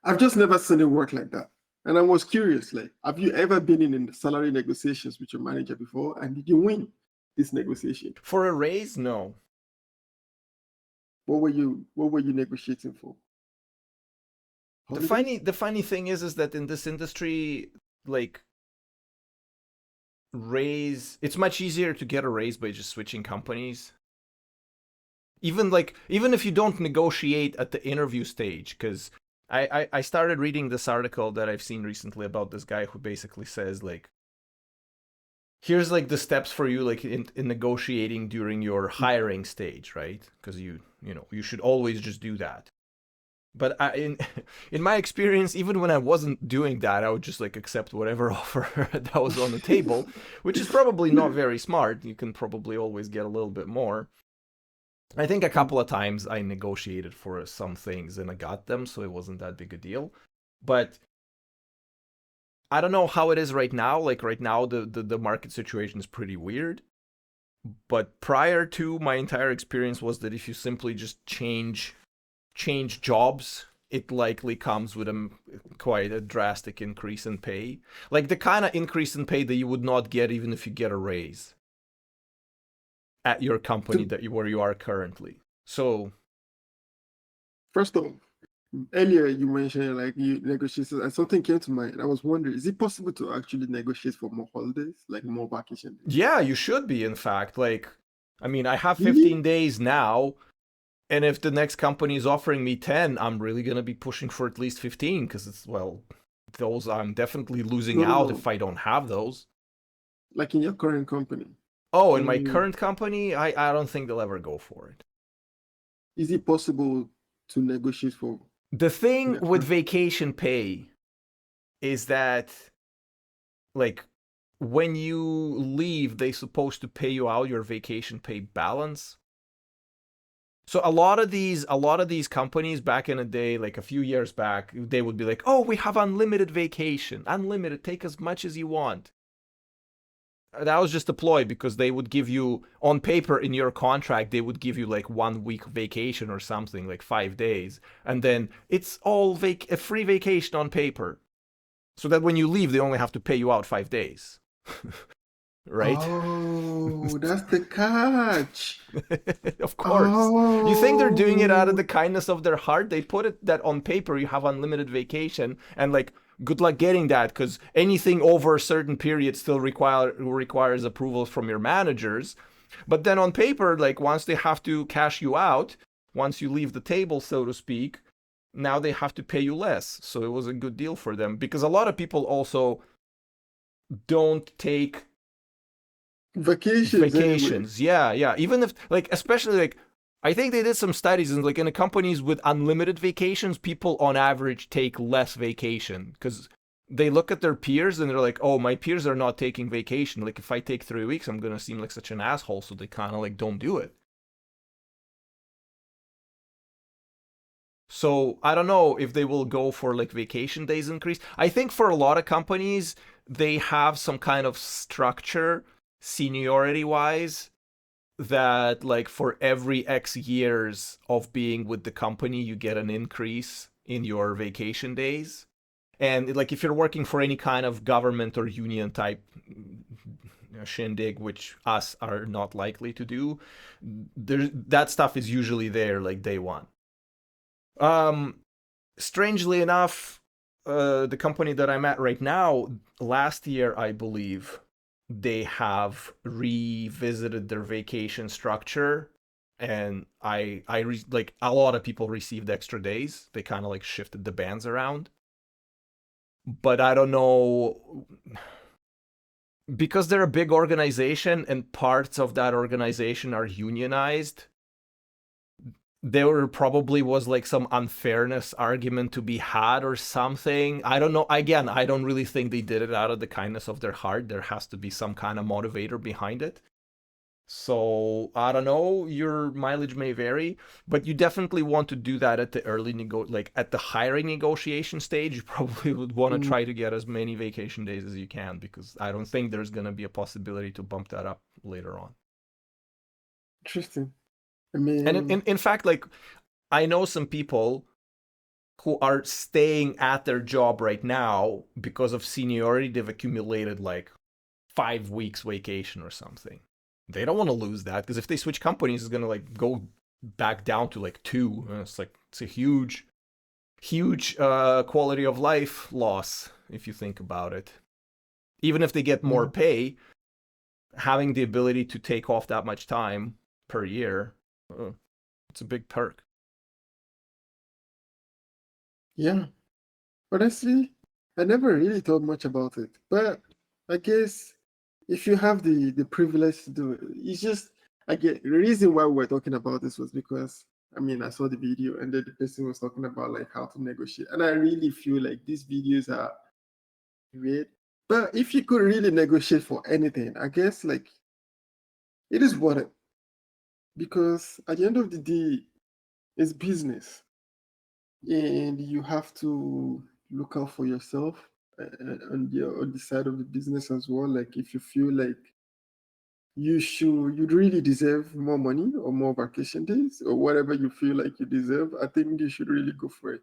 Speaker 2: I've just never seen it work like that. And I was curious, like, have you ever been in salary negotiations with your manager before? And did you win this negotiation?
Speaker 1: For a raise? No.
Speaker 2: What were you negotiating for?
Speaker 1: The
Speaker 2: Holidays?
Speaker 1: funny the funny thing is that in this industry, like raise, it's much easier to get a raise by just switching companies. Even if you don't negotiate at the interview stage, because I started reading this article that I've seen recently about this guy who basically says like, here's like the steps for you like in negotiating during your hiring stage, right? Because you should always just do that. But in my experience, even when I wasn't doing that, I would just like accept whatever offer that was on the table, which is probably not very smart. You can probably always get a little bit more. I think a couple of times I negotiated for some things and I got them, so it wasn't that big a deal. But I don't know how it is right now. Like right now, the market situation is pretty weird. But prior to, my entire experience was that if you simply just change jobs, it likely comes with quite a drastic increase in pay. Like the kind of increase in pay that you would not get even if you get a raise at your company where you are currently. So
Speaker 2: First off, earlier you mentioned like you negotiate, and something came to mind. I was wondering, is it possible to actually negotiate for more holidays, like more vacation days?
Speaker 1: yeah, you should be, in fact. Like, I mean, I have
Speaker 2: Really?
Speaker 1: 15 days now, and if the next company is offering me 10, I'm really going to be pushing for at least 15 because it's, well, those I'm definitely losing
Speaker 2: No, no,
Speaker 1: out
Speaker 2: no.
Speaker 1: if I don't have those.
Speaker 2: Like in your current company.
Speaker 1: Oh, in my
Speaker 2: Mm,
Speaker 1: current company, I don't think they'll ever go for it.
Speaker 2: is it possible to negotiate for
Speaker 1: The thing
Speaker 2: their
Speaker 1: with
Speaker 2: current?
Speaker 1: vacation pay is that, like, when you leave, they're supposed to pay you out your vacation pay balance. So a lot of these companies back in the day, like a few years back, they would be like, "Oh, we have unlimited vacation, unlimited, take as much as you want." That was just a ploy because they would give you on paper in your contract, they would give you like 1 week vacation or something, like 5 days, and then it's all a free vacation on paper, so that when you leave, they only have to pay you out 5 days, right?
Speaker 2: Oh, that's the catch.
Speaker 1: Of course. You think they're doing it out of
Speaker 2: Oh,
Speaker 1: the kindness of their heart? They put it that on paper you have unlimited vacation, and like good luck getting that because anything over a certain period still requires approval from your managers. But then on paper, like once they have to cash you out, once you leave the table, so to speak, now they have to pay you less. So it was a good deal for them because a lot of people also don't take
Speaker 2: vacations anyway.
Speaker 1: vacations. Yeah, yeah. Even if like especially like I think they did some studies and like in the companies with unlimited vacations, people on average take less vacation because they look at their peers and they're like, "Oh, my peers are not taking vacation. Like if I take 3 weeks, I'm gonna seem like such an asshole." So they kind of like don't do it. So I don't know if they will go for like vacation days increase. I think for a lot of companies, they have some kind of structure seniority wise that like for every X years of being with the company, you get an increase in your vacation days. And like if you're working for any kind of government or union type shindig, which us are not likely to do, that stuff is usually there like day one. Um, Strangely enough, the company that I'm at right now, last year I believe they have revisited their vacation structure, and like a lot of people received extra days. They kind of like shifted the bands around, but I don't know because they're a big organization and parts of that organization are unionized. There probably was like some unfairness argument to be had or something. I don't know. Again, I don't really think they did it out of the kindness of their heart. There has to be some kind of motivator behind it. So I don't know. Your mileage may vary, but you definitely want to do that at the like at the hiring negotiation stage. You probably would want to
Speaker 2: Mm,
Speaker 1: try to get as many vacation days as you can because I don't think there's gonna be a possibility to bump that up later on.
Speaker 2: interesting. I
Speaker 1: And
Speaker 2: mean,
Speaker 1: in fact, like I know some people who are staying at their job right now because of seniority. They've accumulated like 5 weeks vacation or something. They don't want to lose that because if they switch companies, it's gonna like go back down to like two. It's a huge quality of life loss if you think about it. Even if they get more
Speaker 2: yeah.
Speaker 1: pay, having the ability to take off that much time per year, it's a big perk.
Speaker 2: Yeah. Honestly, I never really thought much about it. But I guess if you have the privilege to do it, it's just I get the reason why we're talking about this was because I mean I saw the video and then the person was talking about like how to negotiate. And I really feel like these videos are weird. But if you could really negotiate for anything, I guess like it is worth it. Because at the end of the day, it's business. And you have to look out for yourself on the side of the business as well. Like if you feel like you'd really deserve more money or more vacation days or whatever you feel like you deserve, I think you should really go for it.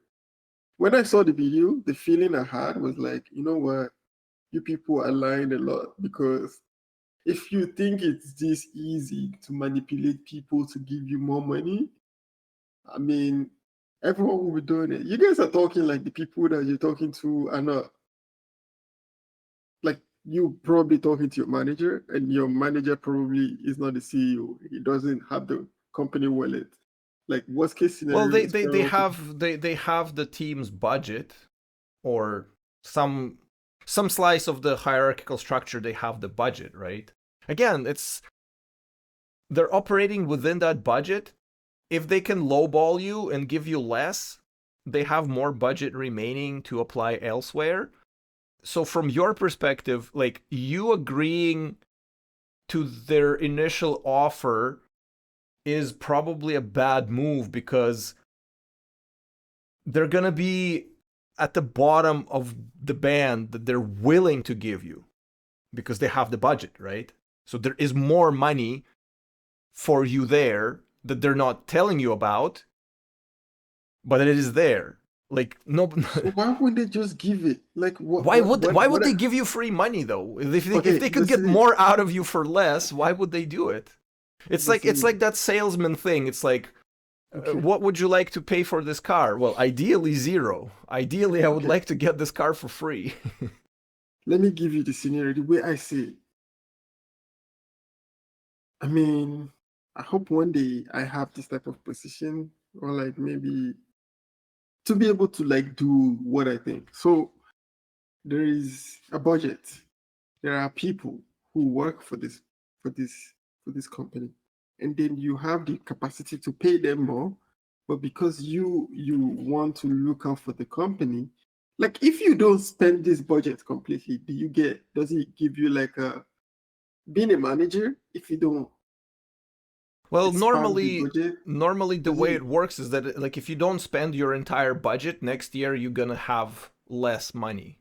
Speaker 2: When I saw the video, the feeling I had was like, you know what, you people are lying a lot because if you think it's this easy to manipulate people to give you more money, I mean, everyone will be doing it. You guys are talking like the people that you're talking to are not like you probably talking to your manager, and your manager probably is not the CEO. He doesn't have the company wallet. Like worst case
Speaker 1: Well,
Speaker 2: scenario is probably
Speaker 1: they have the team's budget, or some slice of the hierarchical structure. They have the budget, right? Again, they're operating within that budget. If they can lowball you and give you less, they have more budget remaining to apply elsewhere. So from your perspective, like you agreeing to their initial offer is probably a bad move because they're going to be at the bottom of the band that they're willing to give you because they have the budget, right? So there is more money for you there that they're not telling you about, but it is there. Like no.
Speaker 2: so why wouldn't they just give it? Like
Speaker 1: Why would they give you free money though? If
Speaker 2: okay,
Speaker 1: they could get
Speaker 2: Vasily,
Speaker 1: more out of you for less, why would they do it? It's
Speaker 2: Vasily,
Speaker 1: like that salesman thing. It's like,
Speaker 2: okay,
Speaker 1: what would you like to pay for this car? Well, ideally zero. Ideally, I would
Speaker 2: okay.
Speaker 1: like to get this car for free.
Speaker 2: Let me give you the scenario, the way I see it. I mean, I hope one day I have this type of position or like maybe to be able to like do what I think. So there is a budget. There are people who work for this for this company, and then you have the capacity to pay them more. But because you want to look out for the company, like if you don't spend this budget completely, does it give you like a being a manager if you don't
Speaker 1: Well,
Speaker 2: expand the budget?
Speaker 1: normally the
Speaker 2: Does
Speaker 1: way
Speaker 2: it
Speaker 1: it works is that like if you don't spend your entire budget next year, you're gonna have less money.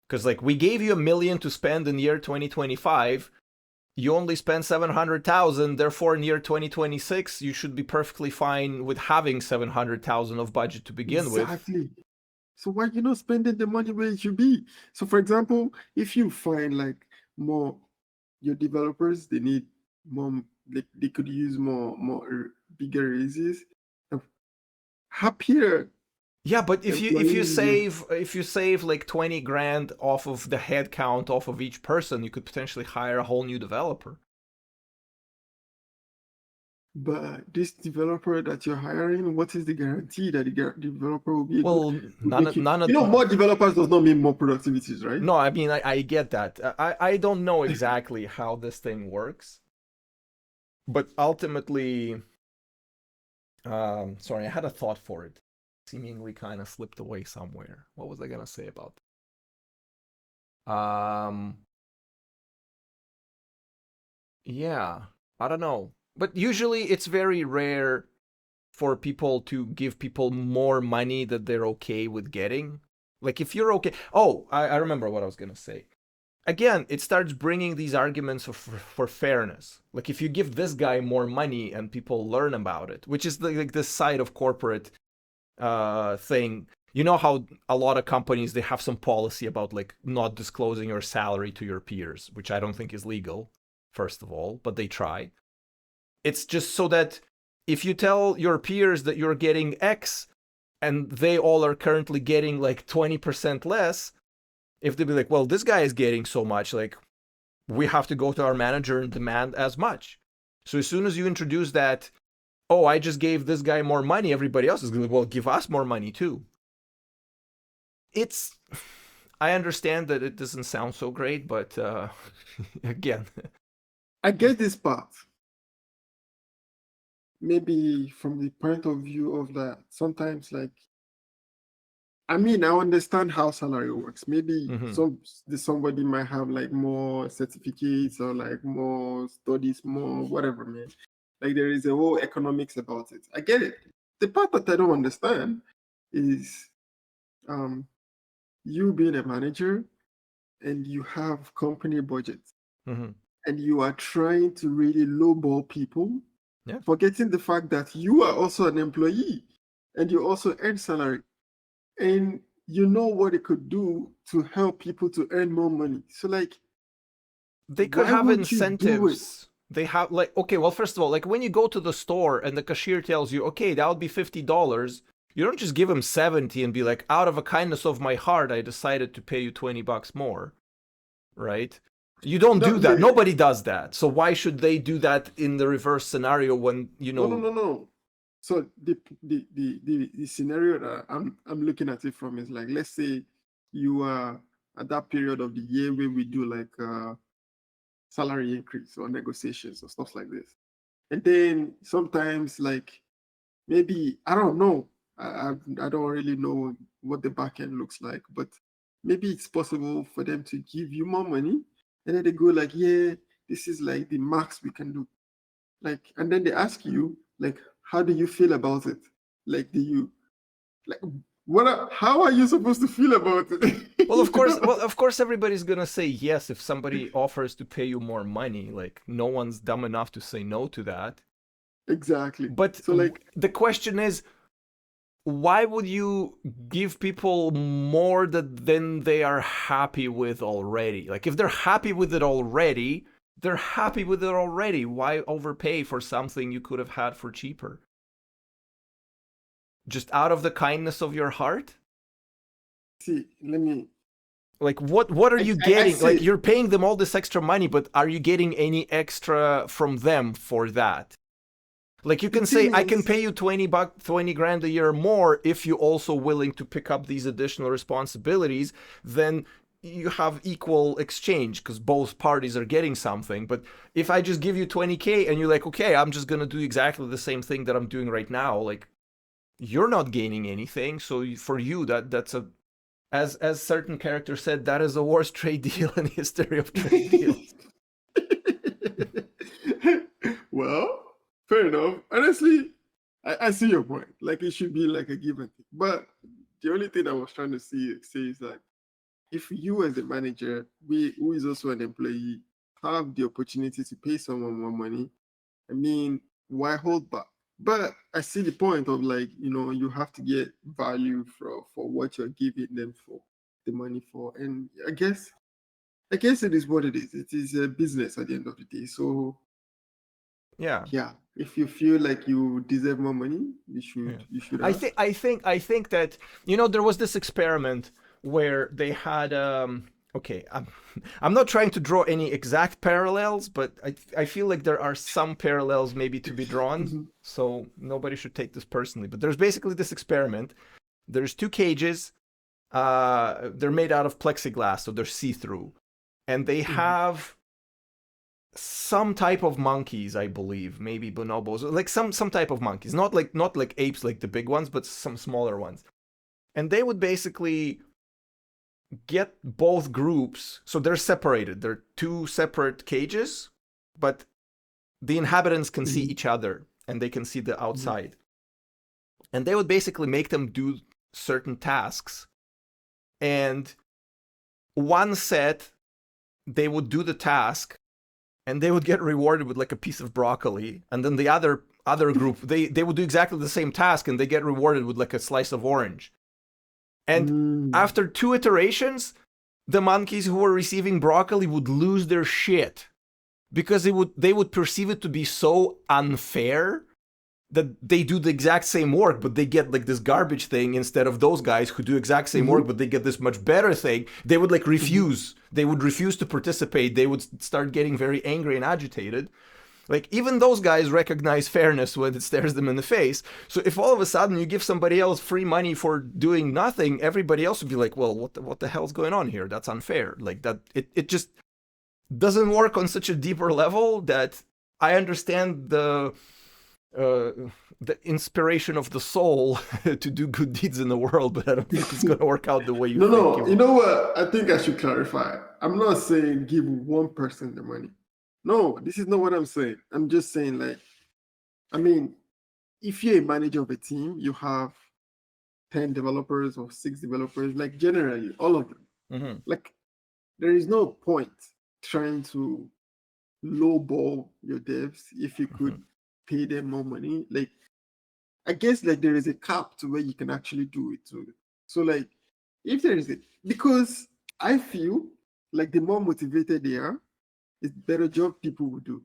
Speaker 1: Because like we gave you 1 million to spend in year 2025, you only spend 700,000. Therefore, in year 2026, you should be perfectly fine with having 700,000 of budget to begin with.
Speaker 2: exactly? So why you not spending the money where it should be? So for example, if you find like more your developers, they need more, they could use more bigger raises. uh, Happier
Speaker 1: Yeah, but
Speaker 2: employees will
Speaker 1: if you save like 20 grand off of the head count off of each person, you could potentially hire a whole new developer.
Speaker 2: but this developer that you're hiring, what is the guarantee that the developer will be a good
Speaker 1: Well,
Speaker 2: would make you
Speaker 1: none
Speaker 2: you
Speaker 1: of
Speaker 2: know more developers does not mean more productivities, right?
Speaker 1: no, I mean I get that. I don't know exactly how this thing works, but ultimately, sorry, I had a thought for it. Seemingly kind of slipped away somewhere. What was I gonna say about that? Yeah, I don't know. But usually it's very rare for people to give people more money that they're okay with getting. Like if you're okay. Oh, I remember what I was gonna say. Again, it starts bringing these arguments for fairness. Like if you give this guy more money and people learn about it, which is like this side of corporate thing. You know how a lot of companies they have some policy about like not disclosing your salary to your peers, which I don't think is legal, first of all, but they try. It's just so that if you tell your peers that you're getting X and they all are currently getting like 20% less, if they be like, well, this guy is getting so much, like we have to go to our manager and demand as much. So as soon as you introduce that, oh, I just gave this guy more money, everybody else is going to, well, give us more money too. I understand that it doesn't sound so great, but again.
Speaker 2: I get this part. Maybe from the point of view of that, sometimes like, I mean, I understand how salary works. Maybe somebody might have like more certificates or like more studies, more whatever, man. Like there is a whole economics about it. I get it. The part that I don't understand is you being a manager and you have company budgets and you are trying to really lowball people, forgetting the fact that you are also an employee and you also earn salary. And you know what it could do to help people to earn more money. So like,
Speaker 1: they could have incentives. They have like, okay, well, first of all, like when you go to the store and the cashier tells you, okay, that would be $50. You don't just give him 70 and be like, out of a kindness of my heart, I decided to pay you $20 more, right? You don't do that. Nobody does that. So why should they do that in the reverse scenario when, you know?
Speaker 2: No. So the scenario that I'm looking at it from is like, let's say you are at that period of the year where we do like salary increase or negotiations or stuff like this. And then sometimes like maybe, I don't know, I don't really know what the back end looks like, but maybe it's possible for them to give you more money. And then they go like, yeah, this is like the max we can do. Like, and then they ask you, like, how do you feel about it? Like, do you, like, how are you supposed to feel about it?
Speaker 1: Well, of course, everybody's gonna say yes if somebody offers to pay you more money. Like, no one's dumb enough to say no to that.
Speaker 2: Exactly.
Speaker 1: But so, like, the question is, why would you give people more than they are happy with already? Like, if they're happy with it already, they're happy with it already. Why overpay for something you could have had for cheaper? Just out of the kindness of your heart?
Speaker 2: See, let me...
Speaker 1: Like, what are you getting? Like, you're paying them all this extra money, but are you getting any extra from them for that? Like, you can say, I can pay you 20 grand a year more if you're also willing to pick up these additional responsibilities. Then you have equal exchange because both parties are getting something. But if I just give you 20K and you're like, okay, I'm just going to do exactly the same thing that I'm doing right now, like, you're not gaining anything. So for you, that's a, as certain character said, that is the worst trade deal in history of trade deals.
Speaker 2: Well, fair enough. Honestly, I see your point. Like, it should be like a give and take. But the only thing I was trying to say is that if you as a manager, who is also an employee, have the opportunity to pay someone more money, I mean, why hold back? But I see the point of, like, you know, you have to get value for what you're giving them for the money for. And I guess it is what it is. It is a business at the end of the day. So yeah, if you feel like you deserve more money, you should ask.
Speaker 1: I think that, you know, there was this experiment where they had okay, I'm not trying to draw any exact parallels, but I feel like there are some parallels maybe to be drawn, so nobody should take this personally. But there's basically this experiment. There's two cages. They're made out of plexiglass, so they're see-through, and they have some type of monkeys, I believe, maybe bonobos, like some type of monkeys, not like apes, like the big ones, but some smaller ones. And they would basically get both groups, so they're separated. They're two separate cages, but the inhabitants can see each other and they can see the outside. And they would basically make them do certain tasks. And one set, they would do the task and they would get rewarded with like a piece of broccoli. And then the other group, they would do exactly the same task and they get rewarded with like a slice of orange. And after 2 iterations, the monkeys who were receiving broccoli would lose their shit because they would perceive it to be so unfair that they do the exact same work, but they get like this garbage thing instead of those guys who do exact same
Speaker 2: Mm-hmm.
Speaker 1: work, but they get this much better thing. They would like refuse. They would refuse to participate. They would start getting very angry and agitated. Like even those guys recognize fairness when it stares them in the face. So if all of a sudden you give somebody else free money for doing nothing, everybody else would be like, "Well, what the hell's going on here? That's unfair." Like that, it just doesn't work on such a deeper level that I understand uh, the inspiration of the soul to do good deeds in the world, but I don't think it's going to work out the way you
Speaker 2: No,
Speaker 1: think
Speaker 2: no.
Speaker 1: it
Speaker 2: You
Speaker 1: will.
Speaker 2: know what? I think I should clarify. I'm not saying give one person the money. No, this is not what I'm saying. I'm just saying, like, I mean, if you're a manager of a team, you have 10 developers or 6 developers, like generally, all of them.
Speaker 1: Mm-hmm.
Speaker 2: Like, there is no point trying to lowball your devs if you
Speaker 1: Mm-hmm.
Speaker 2: could pay them more money. Like, I guess like there is a cap to where you can actually do it too. So like if there is a because I feel like the more motivated they are, it's better job people will do.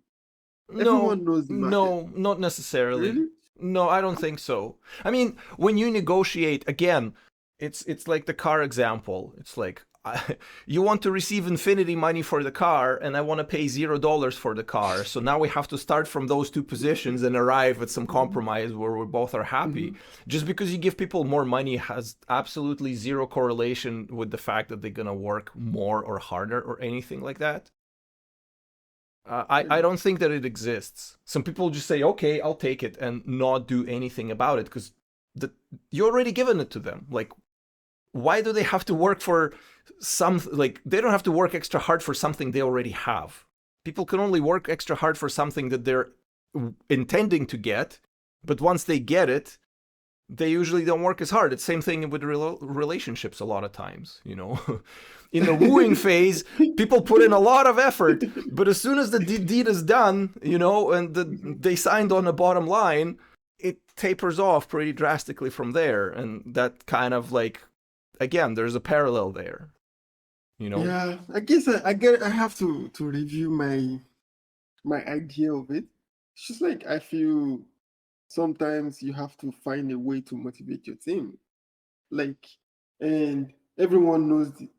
Speaker 1: No,
Speaker 2: Everyone knows the market.
Speaker 1: no, not necessarily.
Speaker 2: Really?
Speaker 1: No, I don't think so. I mean, when you negotiate, again, it's like the car example. It's like you want to receive infinity money for the car, and I want to pay $0 for the car. So now we have to start from those two positions and arrive at some
Speaker 2: Mhm.
Speaker 1: compromise where we both are happy.
Speaker 2: Mhm.
Speaker 1: Just because you give people more money has absolutely zero correlation with the fact that they're gonna work more or harder or anything like that. I
Speaker 2: Really?
Speaker 1: don't think that it exists. Some people just say, okay, I'll take it and not do anything about it because you already given it to them. Like, why do they have to work for like, they don't have to work extra hard for something they already have. People can only work extra hard for something that they're intending to get, but once they get it, they usually don't work as hard. It's the same thing with relationships a lot of times, you know. In the wooing phase, people put in a lot of effort, but as soon as the deed is done, you know, and they signed on the bottom line, it tapers off pretty drastically from there. And that kind of like, again, there's a parallel there, you know.
Speaker 2: Yeah, I guess I have to review my idea of it. It's just like I feel sometimes you have to find a way to motivate your team. Like, and everyone knows the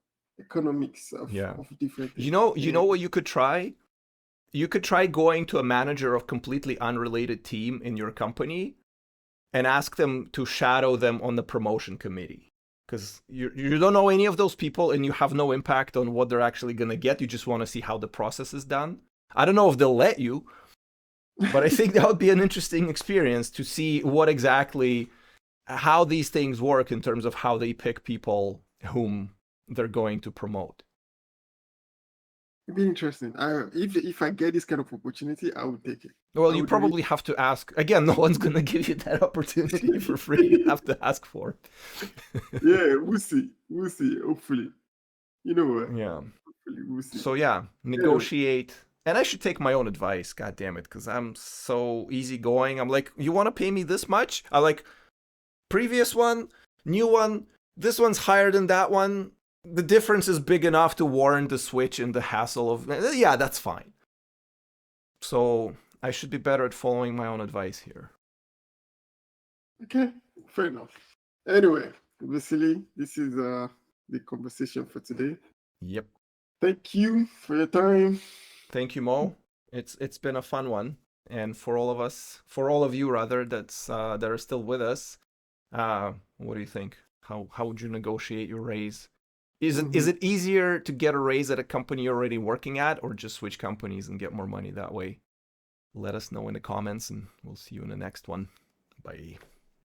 Speaker 2: economics
Speaker 1: Yeah.
Speaker 2: of different
Speaker 1: You
Speaker 2: things.
Speaker 1: know, you know
Speaker 2: And
Speaker 1: what you could try? You could try going to a manager of completely unrelated team in your company and ask them to shadow them on the promotion committee. Because you don't know any of those people and you have no impact on what they're actually going to get. You just want to see how the process is done. I don't know if they'll let you, but I think that would be an interesting experience to see what exactly, how these things work in terms of how they pick people whom they're going to promote.
Speaker 2: it'd be interesting. If I get this kind of opportunity, I would take it.
Speaker 1: Well,
Speaker 2: I
Speaker 1: you
Speaker 2: would really.
Speaker 1: probably have to ask. Again, no one's going to give you that opportunity for free. You have to ask for it.
Speaker 2: Yeah, we'll see. We'll see. Hopefully, you know what?
Speaker 1: Yeah.
Speaker 2: Hopefully, we'll see.
Speaker 1: So yeah,
Speaker 2: Anyway,
Speaker 1: negotiate. And I should take my own advice, god damn it, because I'm so easygoing. I'm like, you want to pay me this much? I like previous one, new one, this one's higher than that one. The difference is big enough to warrant the switch and the hassle of yeah, that's fine. So I should be better at following my own advice here.
Speaker 2: okay, fair enough. Anyway, Vasily, this is the conversation for today.
Speaker 1: Yep.
Speaker 2: Thank you for your time.
Speaker 1: Thank you, Mo. It's been a fun one, and for all of us, for all of you rather, that are still with us. What do you think? How would you negotiate your raise? Is
Speaker 2: Mhm.
Speaker 1: it easier to get a raise at a company you're already working at, or just switch companies and get more money that way? Let us know in the comments, and we'll see you in the next one. Bye.